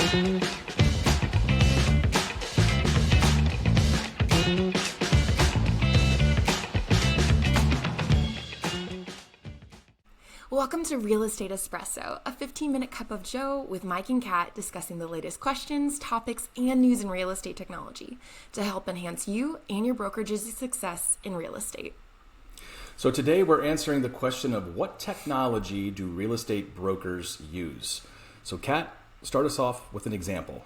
Welcome to Real Estate Espresso, a 15-minute cup of joe with Mike and Kat discussing the latest questions, topics, and news in real estate technology to help enhance you and your brokerage's success in real estate. So today we're answering the question of what technology do real estate brokers use? So Kat, start us off with an example.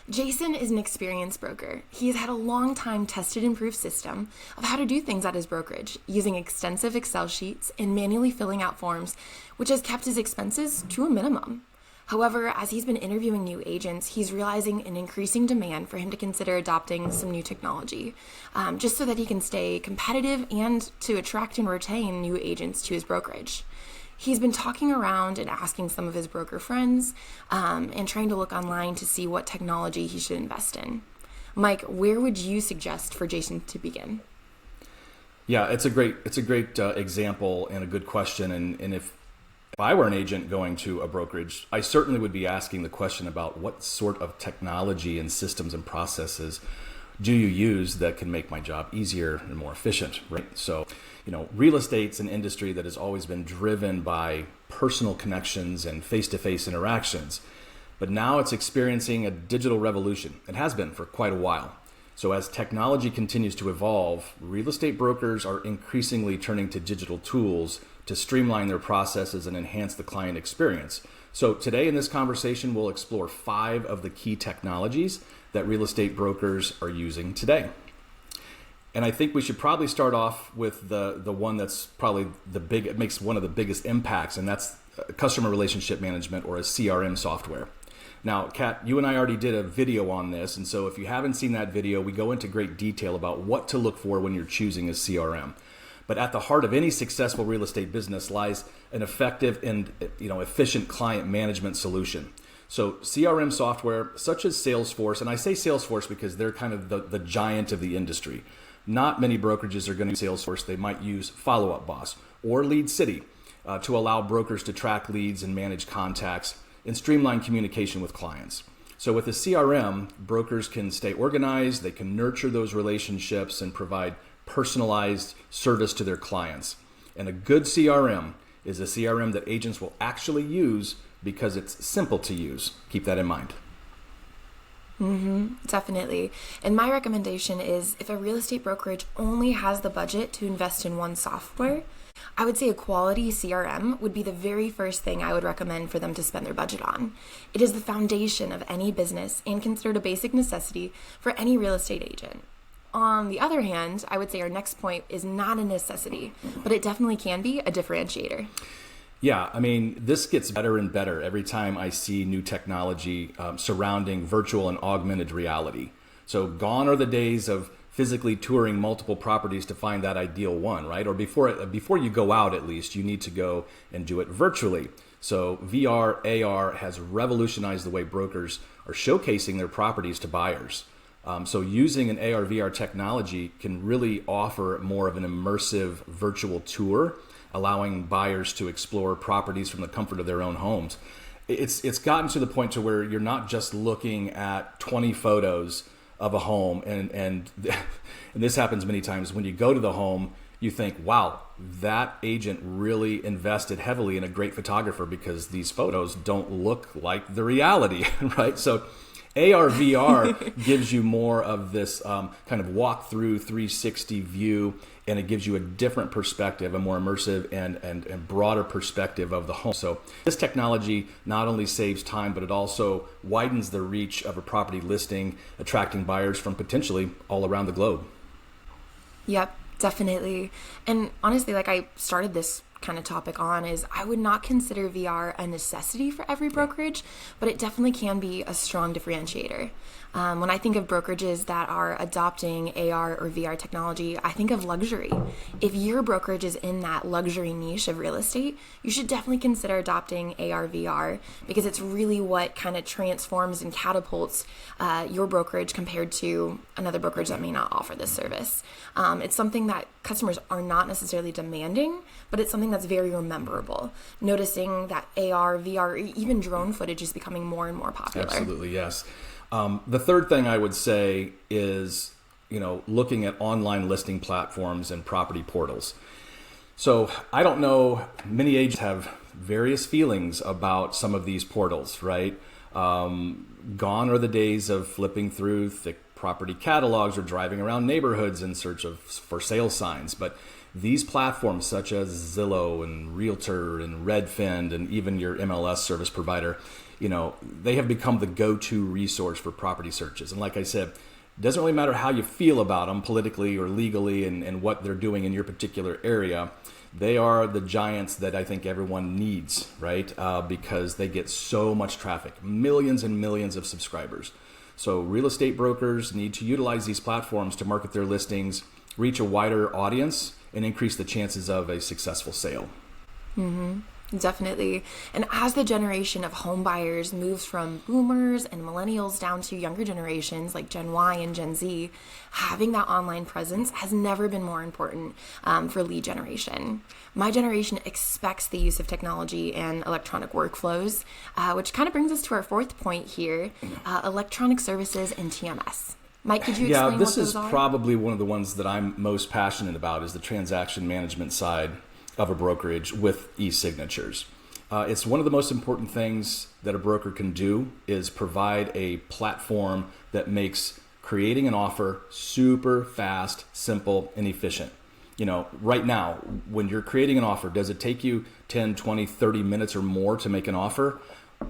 Jason is an experienced broker. He has had a long time tested and proved system of how to do things at his brokerage, using extensive Excel sheets and manually filling out forms, which has kept his expenses to a minimum. However, as he's been interviewing new agents, he's realizing an increasing demand for him to consider adopting some new technology, just so that he can stay competitive and to attract and retain new agents to his brokerage. He's been talking around and asking some of his broker friends and trying to look online to see what technology he should invest in. Mike, where would you suggest for Jason to begin? Yeah, it's a great example and a good question. And if I were an agent going to a brokerage, I certainly would be asking the question about what sort of technology and systems and processes do you use that can make my job easier and more efficient, right? So, real estate's an industry that has always been driven by personal connections and face-to-face interactions, but now it's experiencing a digital revolution. It has been for quite a while. So as technology continues to evolve, real estate brokers are increasingly turning to digital tools to streamline their processes and enhance the client experience. So today in this conversation, we'll explore 5 of the key technologies that real estate brokers are using today. And I think we should probably start off with the one that's probably it makes one of the biggest impacts, and that's customer relationship management, or a CRM software. Now, Kat, you and I already did a video on this, and so if you haven't seen that video, we go into great detail about what to look for when you're choosing a CRM. But at the heart of any successful real estate business lies an effective and efficient client management solution. So CRM software such as Salesforce, and I say Salesforce because they're kind of the giant of the industry. Not many brokerages are going to use Salesforce. They might use Follow Up Boss or Lead City to allow brokers to track leads and manage contacts and streamline communication with clients. So with a CRM, brokers can stay organized, they can nurture those relationships and provide personalized service to their clients. And a good CRM is a CRM that agents will actually use because it's simple to use. Keep that in mind. Definitely. And my recommendation is if a real estate brokerage only has the budget to invest in one software, I would say a quality CRM would be the very first thing I would recommend for them to spend their budget on. It is the foundation of any business and considered a basic necessity for any real estate agent. On the other hand, I would say our next point is not a necessity, but it definitely can be a differentiator. Yeah, I mean, this gets better and better every time I see new technology surrounding virtual and augmented reality. So gone are the days of physically touring multiple properties to find that ideal one, right? Or before you go out, at least, you need to go and do it virtually. So VR, AR has revolutionized the way brokers are showcasing their properties to buyers. So using an AR, VR technology can really offer more of an immersive virtual tour, allowing buyers to explore properties from the comfort of their own homes. It's gotten to the point to where you're not just looking at 20 photos of a home, and this happens many times. When you go to the home, you think, wow, that agent really invested heavily in a great photographer because these photos don't look like the reality, right? So AR, VR gives you more of this kind of walk-through 360 view, and it gives you a different perspective, a more immersive and broader perspective of the home. So this technology not only saves time, but it also widens the reach of a property listing, attracting buyers from potentially all around the globe. Yep, definitely. And honestly, like I started this kind of topic on is I would not consider VR a necessity for every brokerage, but it definitely can be a strong differentiator. When I think of brokerages that are adopting AR or VR technology, I think of luxury. If your brokerage is in that luxury niche of real estate, you should definitely consider adopting AR, VR, because it's really what kind of transforms and catapults your brokerage compared to another brokerage that may not offer this service. It's something that customers are not necessarily demanding, but it's something that's very memorable, noticing that AR, VR, even drone footage is becoming more and more popular. Absolutely, yes. The third thing I would say is, looking at online listing platforms and property portals. So I don't know, many agents have various feelings about some of these portals, right? Gone are the days of flipping through thick property catalogs or driving around neighborhoods in search of for sale signs. But these platforms such as Zillow and Realtor and Redfin and even your MLS service provider, they have become the go-to resource for property searches. And like I said, it doesn't really matter how you feel about them politically or legally and what they're doing in your particular area. They are the giants that I think everyone needs, right? Because they get so much traffic, millions and millions of subscribers. So real estate brokers need to utilize these platforms to market their listings, reach a wider audience, and increase the chances of a successful sale. Mm-hmm. Definitely. And as the generation of home buyers moves from boomers and millennials down to younger generations like Gen Y and Gen Z, having that online presence has never been more important for lead generation. My generation expects the use of technology and electronic workflows, which kind of brings us to our fourth point here, electronic services and TMS. Mike, could you explain what those are? Yeah, this is probably one of the ones that I'm most passionate about is the transaction management side of a brokerage with e-signatures. It's one of the most important things that a broker can do is provide a platform that makes creating an offer super fast, simple, and efficient. Right now, when you're creating an offer, does it take you 10, 20, 30 minutes or more to make an offer?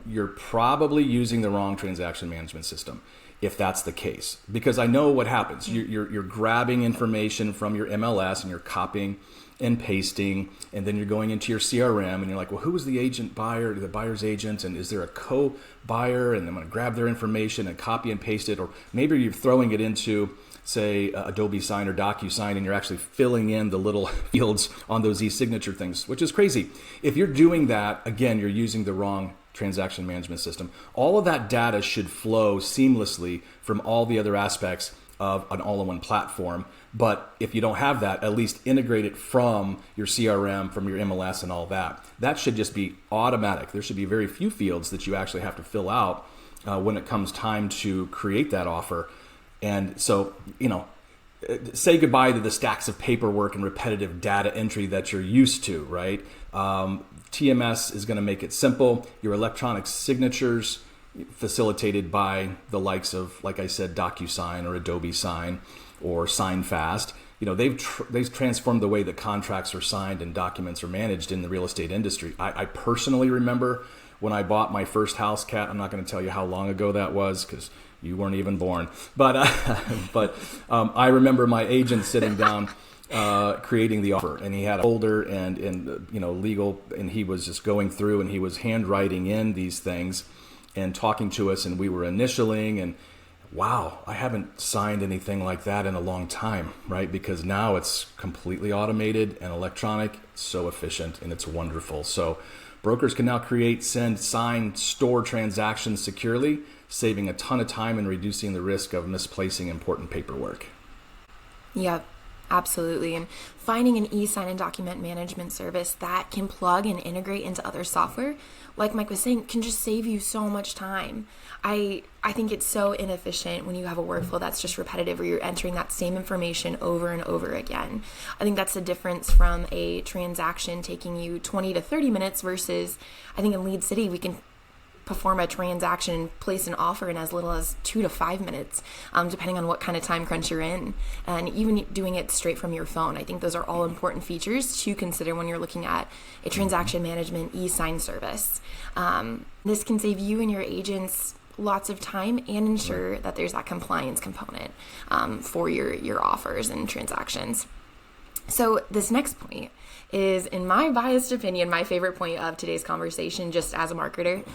You're probably using the wrong transaction management system, if that's the case. Because I know what happens. You're grabbing information from your MLS and you're copying and pasting, and then you're going into your CRM and you're like, well, who is the the buyer's agent, and is there a co-buyer, and I'm going to grab their information and copy and paste it, or maybe you're throwing it into, say, Adobe Sign or DocuSign, and you're actually filling in the little fields on those e-signature things, which is crazy. If you're doing that, again, you're using the wrong transaction management system. All of that data should flow seamlessly from all the other aspects of an all-in-one platform. But if you don't have that, at least integrate it from your CRM, from your MLS and all that. That should just be automatic. There should be very few fields that you actually have to fill out when it comes time to create that offer. And so, say goodbye to the stacks of paperwork and repetitive data entry that you're used to, right? TMS is going to make it simple. Your electronic signatures facilitated by the likes of, like I said, DocuSign or Adobe Sign or SignFast. They've transformed the way that contracts are signed and documents are managed in the real estate industry. I personally remember when I bought my first house, Kat. I'm not going to tell you how long ago that was because you weren't even born. But I remember my agent sitting down creating the offer, and he had a folder and legal, and he was just going through and he was handwriting in these things and talking to us, and we were initialing, and wow, I haven't signed anything like that in a long time, right? Because now it's completely automated and electronic, so efficient, and it's wonderful. So brokers can now create, send, sign, store transactions securely, saving a ton of time and reducing the risk of misplacing important paperwork. Yep. Absolutely. And finding an e-sign and document management service that can plug and integrate into other software, like Mike was saying, can just save you so much time. I think it's so inefficient when you have a workflow that's just repetitive, where you're entering that same information over and over again. I think that's the difference from a transaction taking you 20 to 30 minutes versus, I think in Lead City, we can perform a transaction and place an offer in as little as 2 to 5 minutes, depending on what kind of time crunch you're in, and even doing it straight from your phone. I think those are all important features to consider when you're looking at a transaction management e-sign service. This can save you and your agents lots of time and ensure that there's that compliance component for your offers and transactions. So this next point is, in my biased opinion, my favorite point of today's conversation, just as a marketer.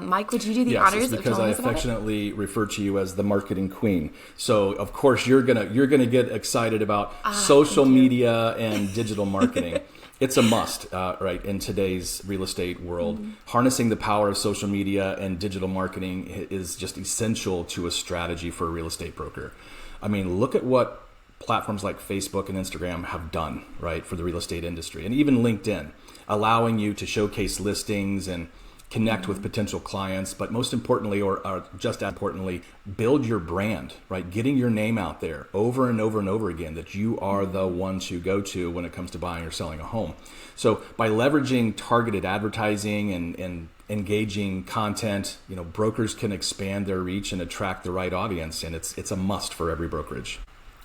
Mike, would you do the honors of telling us about it? Yes, because I affectionately refer to you as the marketing queen. So, of course, you're gonna get excited about social media and digital marketing. It's a must, right, in today's real estate world. Mm-hmm. Harnessing the power of social media and digital marketing is just essential to a strategy for a real estate broker. I mean, look at what platforms like Facebook and Instagram have done, right, for the real estate industry, and even LinkedIn. allowing you to showcase listings and connect with potential clients, but most importantly, or just as importantly, build your brand, right? Getting your name out there over and over and over again, that you are the one to go to when it comes to buying or selling a home. So by leveraging targeted advertising and engaging content, brokers can expand their reach and attract the right audience, and it's a must for every brokerage.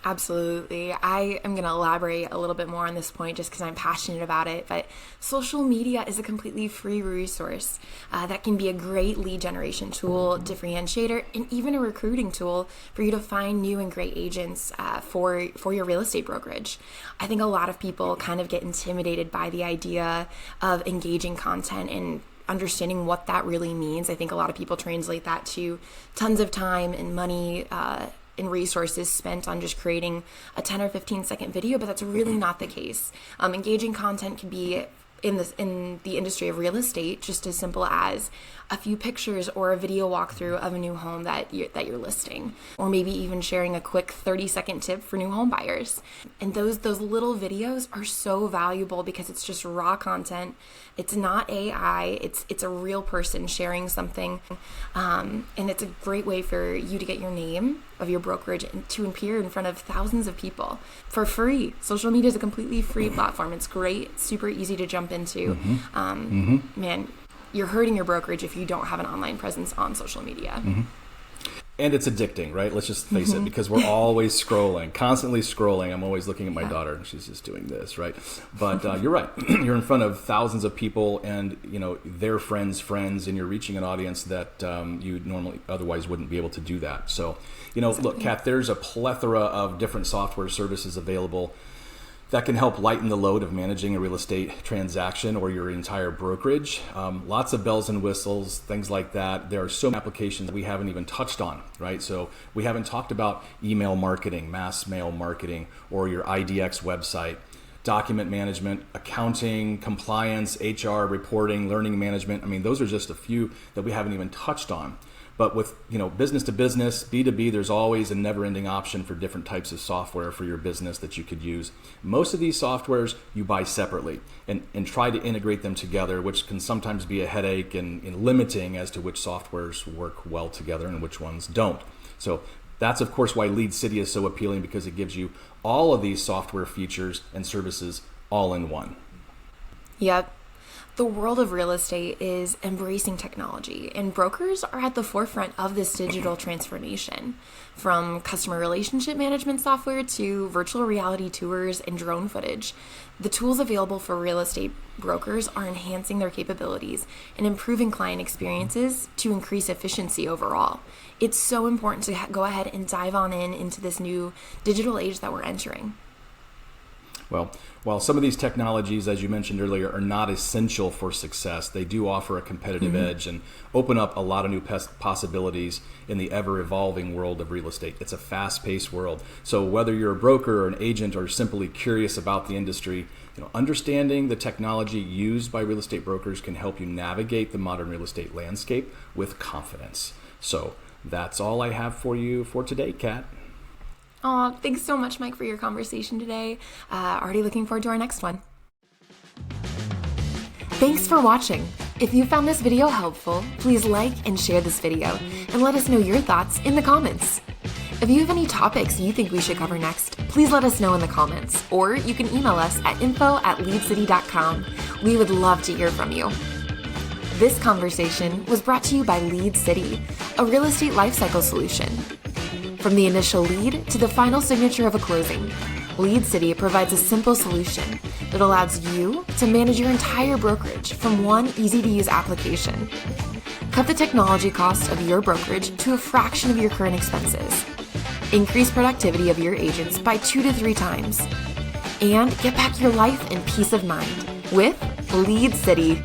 Absolutely. I am going to elaborate a little bit more on this point just because I'm passionate about it, but social media is a completely free resource that can be a great lead generation tool, differentiator, and even a recruiting tool for you to find new and great agents for your real estate brokerage. I think a lot of people kind of get intimidated by the idea of engaging content and understanding what that really means. I think a lot of people translate that to tons of time and money and resources spent on just creating a 10 or 15 second video, but that's really not the case. Engaging content can be in the industry of real estate just as simple as a few pictures or a video walkthrough of a new home that you're listing, or maybe even sharing a quick 30-second tip for new home buyers. And those little videos are so valuable because it's just raw content. It's not AI. It's a real person sharing something, and it's a great way for you to get your name of your brokerage and to appear in front of thousands of people for free. Social media is a completely free platform. It's great, super easy to jump into. Man, you're hurting your brokerage if you don't have an online presence on social media. And it's addicting, right? Let's just face it, because we're always scrolling, constantly scrolling. I'm always looking at my daughter, and she's just doing this, right? But you're right. You're in front of thousands of people, and their friends, and you're reaching an audience that you normally otherwise wouldn't be able to do that. So, look, Kat, there's a plethora of different software services available that can help lighten the load of managing a real estate transaction or your entire brokerage. Lots of bells and whistles, things like that. There are so many applications that we haven't even touched on, right? So we haven't talked about email marketing, mass mail marketing, or your IDX website, document management, accounting, compliance, HR, reporting, learning management. I mean, those are just a few that we haven't even touched on. But with business to business, B2B, there's always a never-ending option for different types of software for your business that you could use. Most of these softwares you buy separately and try to integrate them together, which can sometimes be a headache and limiting as to which softwares work well together and which ones don't. So that's, of course, why Lead City is so appealing, because it gives you all of these software features and services all in one. Yep. The world of real estate is embracing technology, and brokers are at the forefront of this digital transformation. From customer relationship management software to virtual reality tours and drone footage, the tools available for real estate brokers are enhancing their capabilities and improving client experiences to increase efficiency overall. It's so important to go ahead and dive on into this new digital age that we're entering. Well, while some of these technologies, as you mentioned earlier, are not essential for success, they do offer a competitive edge and open up a lot of new possibilities in the ever-evolving world of real estate. It's a fast-paced world. So whether you're a broker or an agent or simply curious about the industry, understanding the technology used by real estate brokers can help you navigate the modern real estate landscape with confidence. So that's all I have for you for today, Kat. Oh, thanks so much, Mike, for your conversation today. Already looking forward to our next one. Thanks for watching. If you found this video helpful, please like and share this video and let us know your thoughts in the comments. If you have any topics you think we should cover next, please let us know in the comments, or you can email us at info@leadcity.com. We would love to hear from you. This conversation was brought to you by Lead City, a real estate lifecycle solution. From the initial lead to the final signature of a closing, Lead City provides a simple solution that allows you to manage your entire brokerage from one easy-to-use application. Cut the technology cost of your brokerage to a fraction of your current expenses. Increase productivity of your agents by 2 to 3 times. And get back your life and peace of mind with Lead City.